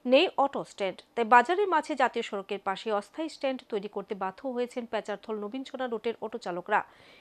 নেই auto stand, তাই বাজারের মাঝে জাতীয় সড়কের পাশে অস্থায়ী স্ট্যান্ড তৈরি করতে বাধ্য হয়েছেন পেচারথল নবীনছড়া রুটের অটো চালকরা।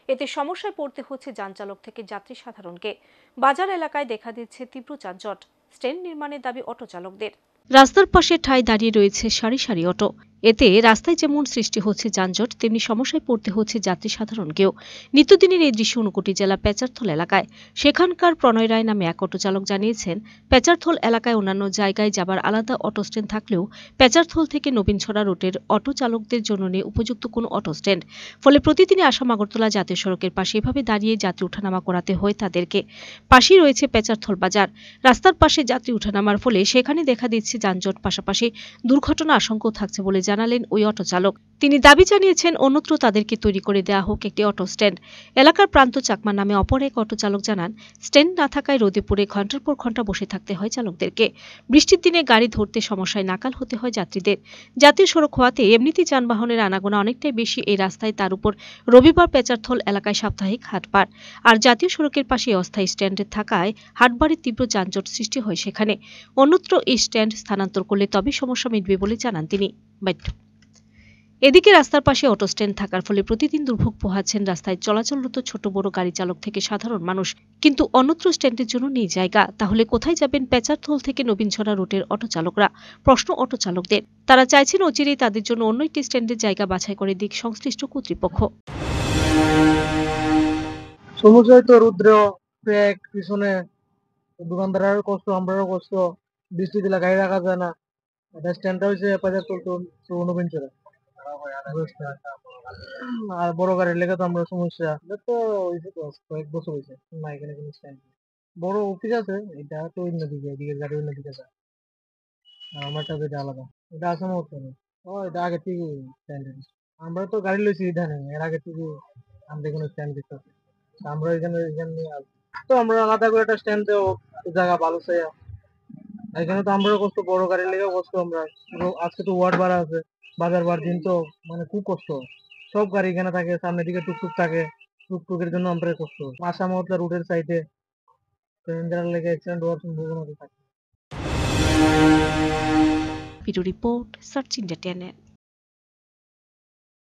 এতে সমস্যায় পড়তে হচ্ছে যান চালক থেকে যাত্রী সাধারণকে। বাজার এলাকায় দেখা দিচ্ছে তীব্র যানজট। স্ট্যান্ড নির্মাণের দাবি অটো চালকদের। রাস্তার পাশে ঠায় দাঁড়িয়ে রয়েছে সারি সারি অটো। এতে রাস্তায় যেমন সৃষ্টি হচ্ছে যানজট, তেমনি সমস্যায় পড়তে হচ্ছে যাত্রী সাধারণকেও। নিত্যদিনের এই দৃশ্য ঊনকোটি জেলা পেচারথল এলাকায়। সেখানকার প্রণয় রায় নামে এক অটো চালক জানিয়েছেন, পেচারথল এলাকায় অন্যান্য জায়গায় যাবার আলাদা অটো স্ট্যান্ড থাকলেও পেচারথল থেকে নবীনছড়া রুটের অটো চালকদের জন্য নেই উপযুক্ত কোনো অটো স্ট্যান্ড। ফলে প্রতিদিনই আসাম আগরতলা জাতীয় সড়কের পাশে এভাবে দাঁড়িয়ে যাত্রী ওঠানামা করাতে হয় তাদেরকে। পাশেই রয়েছে পেচারথল বাজার। রাস্তার পাশে যাত্রী ওঠানামার ফলে সেখানে দেখা দিচ্ছে যানজট, পাশাপাশি দুর্ঘটনা আশঙ্কাও থাকছে বলে জানালেন ওই অটো চালক। তিনি দাবি জানিয়েছেন অন্যত্র তাদেরকে তৈরি করে দেওয়া হোক একটি অটো স্ট্যান্ড। এলাকার প্রান্ত চাকমা নামে অপর এক অটো চালক জানান, স্ট্যান্ড না থাকায় রোদে পড়ে ঘন্টার পর ঘন্টা বসে থাকতে হয় চালকদেরকে। বৃষ্টির দিনে গাড়ি ধরতে সমস্যায় নাকাল হতে হয় যাত্রীদের। জাতীয় সড়ক হওয়াতে এমনিতেই যানবাহনের আনাগোনা অনেকটাই বেশি এই রাস্তায়, তার উপর রবিবার পেচারথল এলাকায় সাপ্তাহিক হাটবার। আর জাতীয় সড়কের পাশে অস্থায়ী স্ট্যান্ডে থাকায় হাটবারে তীব্র যানজট সৃষ্টি হয় সেখানে। অন্যত্র এই স্ট্যান্ড স্থানান্তর করলে তবে সমস্যা মিটবে বলে জানান তিনি। এদিকে রাস্তার পাশে অটো স্ট্যান্ড থাকার ফলে প্রতিদিন দুর্ভোগ পোহাচ্ছেন রাস্তায় চলাচলরত ছোট বড় গাড়ি চালক থেকে সাধারণ মানুষ। কিন্তু অন্যত্র স্ট্যান্ডের জন্য নেই জায়গা, তাহলে কোথায় যাবেন পেচারথল থেকে নবীনছড়া রুটের অটো চালকরা? প্রশ্ন অটো চালকদের। তারা চাইছেন অচিরেই তাদের জন্য অন্য একটি স্ট্যান্ডের জায়গা বাছাই করে দিক সংশ্লিষ্ট কর্তৃপক্ষ। সমস্যায় তো রুদ্র প্যাক পিছনে দোকানদারেরও কষ্ট, আমরাও কষ্ট। বৃষ্টি দিলে গাড়ি রাখা যায় না। এটা স্ট্যান্ডটা হয়েছে বাজারতল তো নবীনচরে। আর বড় গাড়ির লেগে তো আমরা সমস্যা। এটা তো হয়েছে তো কয়েক বছর হয়েছে না এখানে কোনো স্ট্যান্ড। বড় অফিস আছে, এটা তো অন্যদিকে, এদিকে গাড়ি অন্যদিকে যায়। আর আমারটা তো এটা আলাদা। এটা আসাম হচ্ছে না। ও এটা আগে থেকে স্ট্যান্ড। আমরা তো গাড়ি লইছি এখানে, এর আগে থেকে আমাদের কোনো স্ট্যান্ড দিতে হবে। আমরা এখানে নিয়ে আসবো। তো আমরা আলাদা করে একটা স্ট্যান্ড দেবো, জায়গা ভালো চাই। এখানে তো আমরাও কষ্ট, বড় গাড়ির লেগেও কষ্ট আমরা। আজকে তো ওয়ার্ড ভাড়া আছে, বাজার বার দিন তো মানে খুব কষ্ট। সব গাড়ি এখানে থাকে, সামনের দিকে টুকটুক থাকে, টুকটুকের জন্য আমরা কষ্ট। আসামত রুটের সাইডে প্যাসেঞ্জার লেগে অ্যাক্সিডেন্ট হওয়ার সম্ভাবনা থাকে। Video report, search India channel.